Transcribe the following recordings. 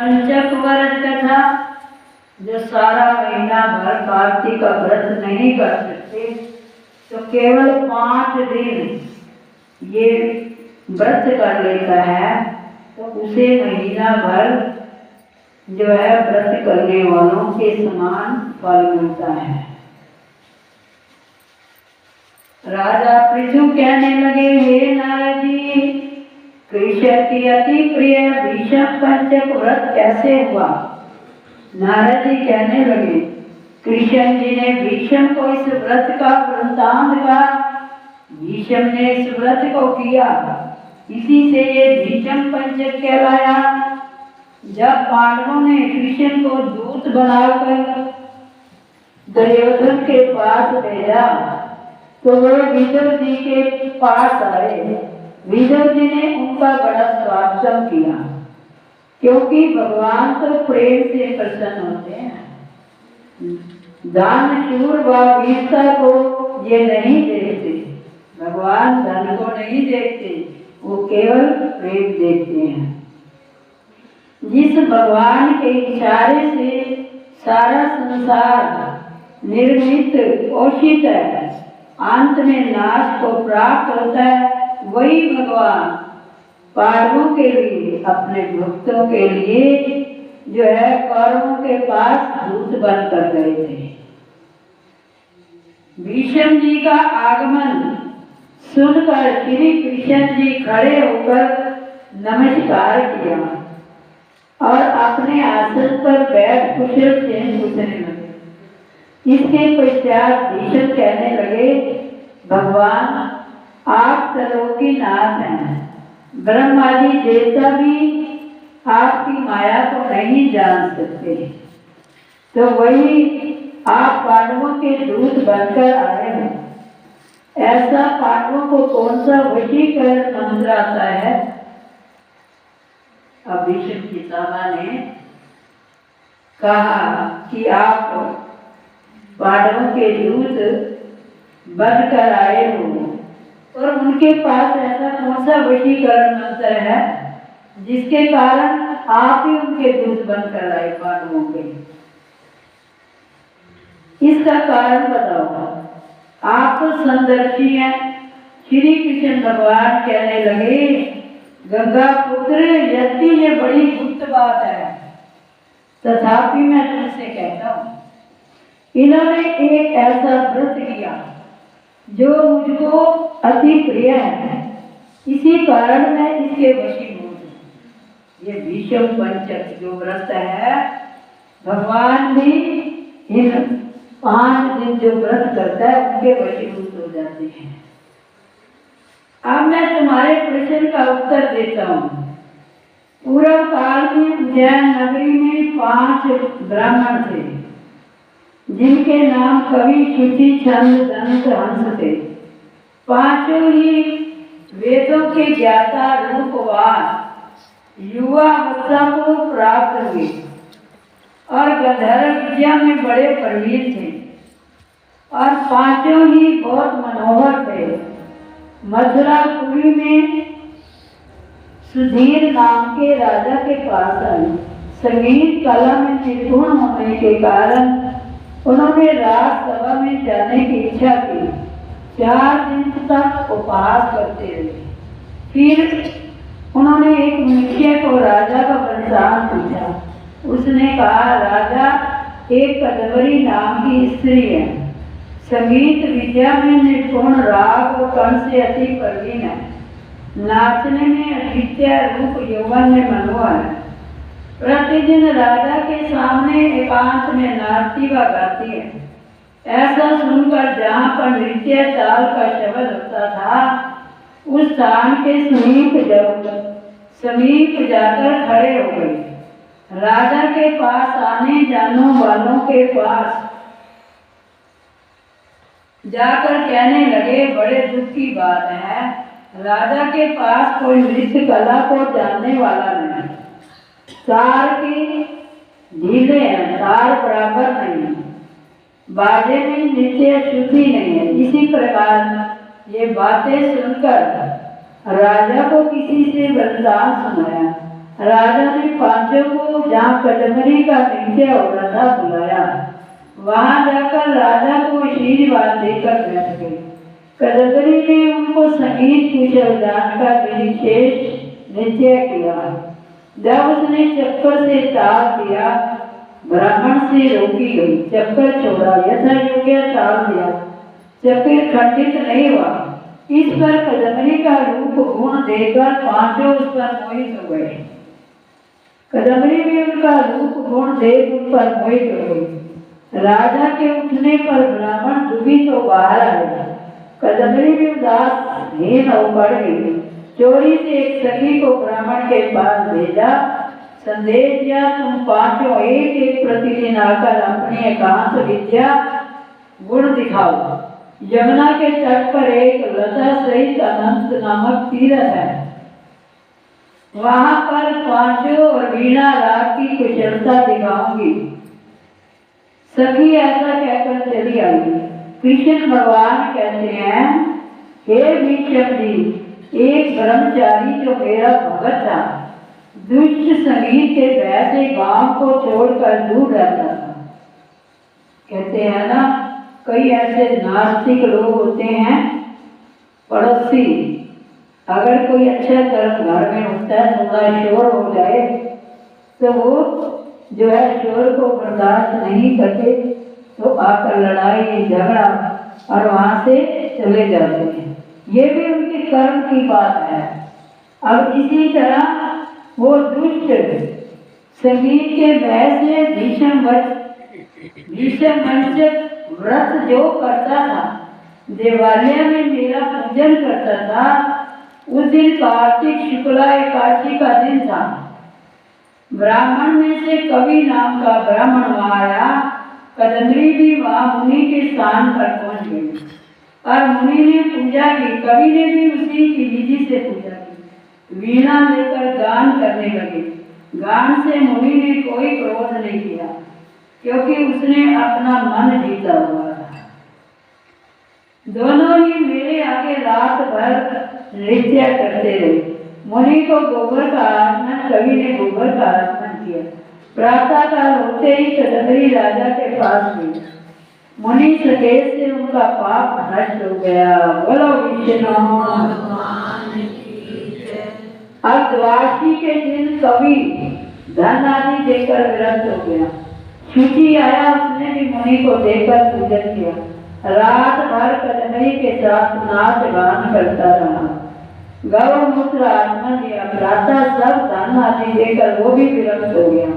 पंचक व्रत कथा जो सारा महीना भर कार्तिक का व्रत नहीं कर सकते तो केवल 5 दिन ये व्रत कर लेता है तो उसे महीना भर जो है व्रत करने वालों के समान फल मिलता है। राजा पृथु कहने लगे, हे नारद जी, कृष्ण की अति प्रिय भीष्म पंचक व्रत कैसे हुआ? नारद जी कहने लगे, कृष्ण जी ने भीष्म को इस व्रत का वृत्तांत कहा। भीष्म ने इस व्रत को किया, इसी से ये भीष्म पंचक कहलाया। जब पांडवों ने कृष्ण को दूत बनाकर दुर्योधन के पास भेजा तो वे विदुर जी के पास आए। विदुर जी ने उनका बड़ा स्वागत किया, क्योंकि भगवान तो प्रेम से प्रसन्न होते हैं। दान शूर व वीरता को ये नहीं देखते, भगवान धन को नहीं देखते, वो केवल प्रेम देखते हैं। जिस भगवान के इशारे से सारा संसार निर्मित पोषित है, अंत में नाश को प्राप्त होता है, वही भगवान पांडवों के लिए, अपने भक्तों के लिए जो है कौरवों के पास दूत बनकर गए थे। भीष्म जी का आगमन सुनकर श्री कृष्ण जी खड़े होकर नमस्कार किया और अपने आसन पर बैठ कुशल क्षेम पूछने लगे। इसके पश्चात भीष्म कहने लगे, भगवान आप त्रिलोकीनाथ हैं, ब्रह्मादि देवता भी आपकी माया को नहीं जान सकते, तो वही आप पांडवों के दूत बनकर आए हो। ऐसा पांडवों को कौन सा वशीकरण मंत्र आता है? अब भीष्म पितामह ने कहा कि आप पांडवों के दूत बनकर आए हो, और उनके पास ऐसा कौन सा वशीकरण मंत्र है जिसके कारण आप ही उनके दूत बनकर आए पांडवों के? इसका कारण बताओ। आप तो संदर्शी हैं। श्री कृष्ण भगवान कहने लगे, गंगा पुत्र, यदि ये बड़ी गुप्त बात है तथापि मैं तुमसे कहता हूँ, इन्होंने एक ऐसा व्रत किया जो मुझको अति प्रिय है, इसी कारण मैं इसके वशीभूत हूँ। ये भीष्म पंचक जो व्रत है, भगवान भी इन 5 दिन जो व्रत करता है उनके वशीभूत हो जाते हैं। अब मैं तुम्हारे प्रश्न का उत्तर देता हूँ। पूर्व काल में उज्जैन नगरी में 5 ब्राह्मण थे, जिनके नाम कवि, शुचि, छंद, दंत, हंस थे। 5 ही वेदों के ज्ञाता, रूपवान, युवा अवस्था को प्राप्त हुए और गंधर्व विद्या में बड़े प्रवीण थे, और 5 ही बहुत मनोहर थे। मथुरापुरी में सुधीर नाम के राजा के पास आए। संगीत कला में निपुण होने के कारण उन्होंने राज सभा में जाने की इच्छा की। 4 दिन तक उपवास करते रहे। फिर उन्होंने एक मनुष्य को राजा का वरदान पूछा। उसने कहा, राजा, एक कदंबरी नाम की स्त्री है, संगीत विद्या में निपुण, राग और कण से अति प्रवीण है, नाचने में अद्वितीय, रूप यौवन में मनोहर है। प्रतिदिन राजा के सामने एकांत में नाचती व गाती है। ऐसा सुनकर जहाँ पर नृत्य ताल का शब्द होता था, उस स्थान के समीप जाकर खड़े हो गए। राजा के पास आने जाने वालों के पास जाकर कहने लगे, बड़े दुख की बात है, राजा के पास कोई नृत्य कला को जानने वाला नहीं। तार के ढीले हैं, तार बराबर नहीं है, बाजे में नृत्य शुद्धि नहीं है। इसी प्रकार ये बातें सुनकर राजा को किसी से वरदान सुनाया। राजा ने पांचों को जहाँ कदमरी का नृत्य हो रहा था बुलाया। वहां जाकर राजा को आशीर्वाद देकर बैठ गए। कदमरी ने उनको संगीत कुशल जानकर विशेष नृत्य किया। जब उसने चक्कर से ताल दिया, ब्राह्मण से रोकी गई। चक्कर छोड़ा, यथा योग्य ताल दिया, चक्कर खंडित नहीं हुआ। इस पर कदमरी का रूप गुण देकर पांचों उस पर मोहित हो गए। कदमरी भी उनका रूप गुण देख उन पर मोहित हो गई। राजा के उठने पर ब्राह्मण दुखी तो बाहर आया। कदमरी भी उदासीन हो पड़ गई। चोरी से एक सखी को ब्राह्मण के पास भेजा, संदेश दिया, तुम पांचों एक एक प्रतिदिन आकर अपनी एकांत विद्या गुण दिखाओ। यमुना के तट पर एक लता सहित अनंत नामक तीर्थ है, वहां पर पांचों और वीणा राग की कुशलता दिखाऊंगी। सखी ऐसा कहकर चली आई। कृष्ण भगवान कहते हैं, हे भीष्म जी, एक ब्रह्मचारी जो मेरा भगत था, दुष्ट संगीत के भय से गांव को छोड़कर दूर रहता था। कहते हैं ना, कई ऐसे नास्तिक लोग होते हैं पड़ोसी, अगर कोई अच्छा कर्म घर में होता है, थोड़ा शोर हो जाए तो वो जो है शोर को बर्दाश्त नहीं करते, तो आकर लड़ाई झगड़ा और वहां से चले जाते हैं। ये भी उनके कर्म की बात है। अब इसी तरह वो दुष्ट संगीत के भय से भीष्म व्रत जो करता था, देवालय में मेरा पूजन करता था। उस दिन कार्तिक शुक्ला एकादशी का दिन था। ब्राह्मण में से कवि नाम का ब्राह्मण वहां आया। कदमरी भी वहां मुनि के स्थान पर पहुंच गई और मुनि ने पूजा की। कवि ने भी उसी की विधि से पूजा की। वीणा लेकर गान करने लगे। गान से मुनि ने कोई क्रोध नहीं किया, क्योंकि उसने अपना मन जीता हुआ था। दोनों ही मेरे आगे रात भर नृत्य करते रहे। मुनि को गोबर का आगमन, कवि ने गोबर का आगमन किया। प्रातः काल होते ही कदमरी राजा के पास गई। मुनि सकेत से उनका पाप नष्ट हो गया। बोलो विष्णु। अब द्वादशी के दिन कवि धन आदि देकर विरक्त हो गया। शुचि आया, उसने भी मुनि को देकर पूजन किया। रात भर कदमरी के साथ नाच गान करता रहा। गौ मूत्र आत्मा दिया। प्रातः सब धन आदि देकर वो भी विरक्त हो गया।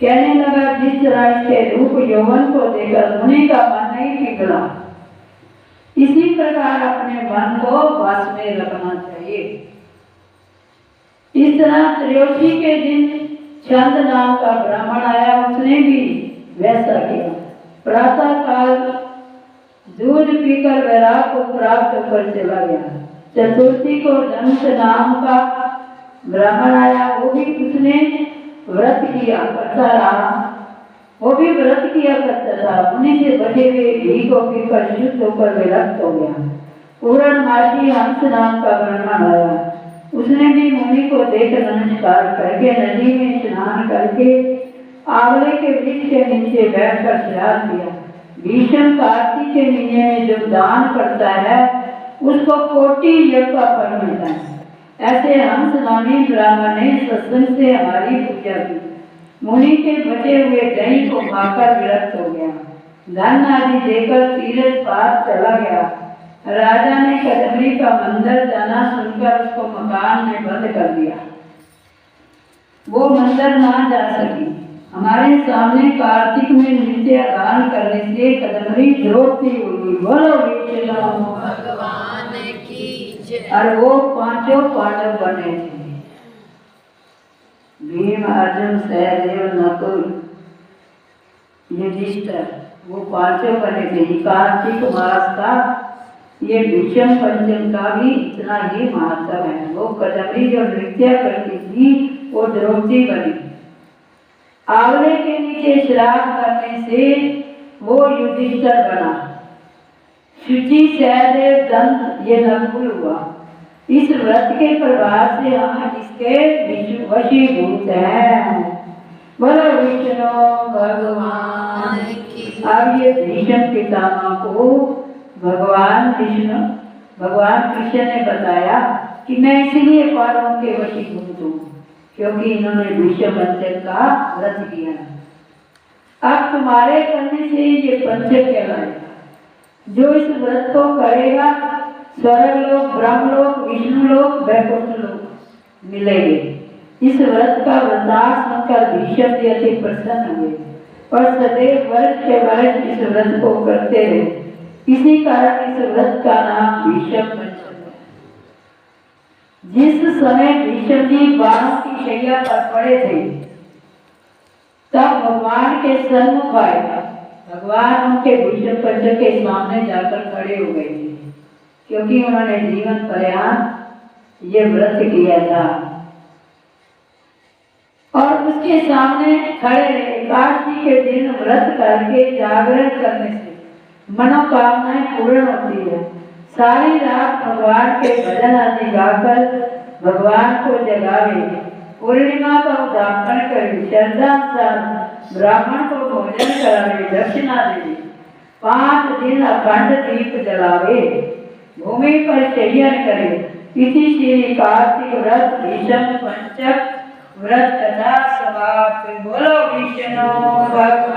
कहने लगा, जिस तरह इसके रूप यौवन को देकर मुनि का मन नहीं पिघला, इसी प्रकार अपने मन को वश में रखना चाहिए। इस तरह त्रयोदशी के दिन चंद नाम का ब्राह्मण आया। उसने भी वैसा किया। प्रातः काल दूध पीकर वैराग को प्राप्त होकर चला गया। चतुर्थी को दंत नाम का ब्राह्मण आया। वो भी उसने व्रत किया करता रहा। वो भी व्रत किया करता था। मुनि से बचे हुए घी को पीकर शुद्ध होकर विरक्त हो गया। पूर्णमासी हंस नाम का ब्राह्मण आया। उसने भी मुनि को देख नमस्कार करके नदी में स्नान करके आंवले के वृक्ष के नीचे बैठकर श्राद्ध दिया। भीष्म कार्तिक के महीने में जो दान करता है उसको कोटि यज्ञ का फल मिलता है। ऐसे हंस नामी ब्राह्मण ने सत्संग से हमारी पूजा की। मुनि के बचे हुए दही को खाकर विरक्त हो गया। धन आदि देकर तीर्थ पार चला गया। राजा ने कदमरी का मंदिर जाना सुनकर उसको मकान में बंद कर दिया। वो मंदिर ना जा सकी। हमारे सामने कार्तिक में नृत्य गान करने से कदमरी द्रौपदी हुई। बोलो विष्णु भगवान की जय। और वो पांचों पांडव बने थे, भीम, अर्जुन, सहदेव, नकुल, युधिष्ठिर, वो पांचों बने थे। कार्तिक मास का ये भीष्म पंचम का भी इतना ही महत्व है। वो कदमरी जो नृत्य करती थी वो द्रौपदी बनी। आंवले के नीचे श्राद्ध करने से वो युधिष्ठिर बना। शुचि, सहदेव, दंत ये नकुल हुआ। इस व्रत के प्रभाव से हम इसके वशीभूत हैं। बोलो विष्णु भगवान की। अब ये भीष्म पितामह को भगवान विष्णु भगवान कृष्ण ने बताया कि मैं इसलिए पांडवों के वशीभूत हूँ क्योंकि इन्होंने भीष्म पंचक का व्रत किया। अब तुम्हारे करने से ये पंचक कहलाएगा। जो इस व्रत को करेगा स्वर्ग लोक, ब्रह्म लोक, विष्णु लोक, वैकुंठ लोक मिलेंगे। इस व्रत का वृतांत सुनकर भीष्म जी अति प्रसन्न हुए और सदैव वर्ष के वर्ष इस व्रत को करते रहे। इसी कारण इस व्रत का नाम भीष्म पंचक है। जिस समय भीष्म जी बाणों की शैया पर पड़े थे तब भगवान के सन्मुख आए। भगवान उनके भीष्म पंचक के सामने जाकर खड़े हो गए थे क्योंकि उन्होंने जीवन पर्यंत ये व्रत किया था और उसके सामने खड़े रहे। एकादशी के दिन व्रत करके जागरण करने से मनोकामनाएं पूर्ण होती है। सारी रात भगवान के भजन आदि गाकर भगवान को जगावे, पूर्णिमा का उद्यापन करे, श्रद्धानुसार ब्राह्मण को भोजन करावे, दक्षिणा देवे, 5 दिन अखंड दीप जलावे, भूमि पर शयन करे। इसी श्री कार्तिक व्रत भीष्म पंचक व्रत कथा समाप्त। बोलो विष्णु भगवान।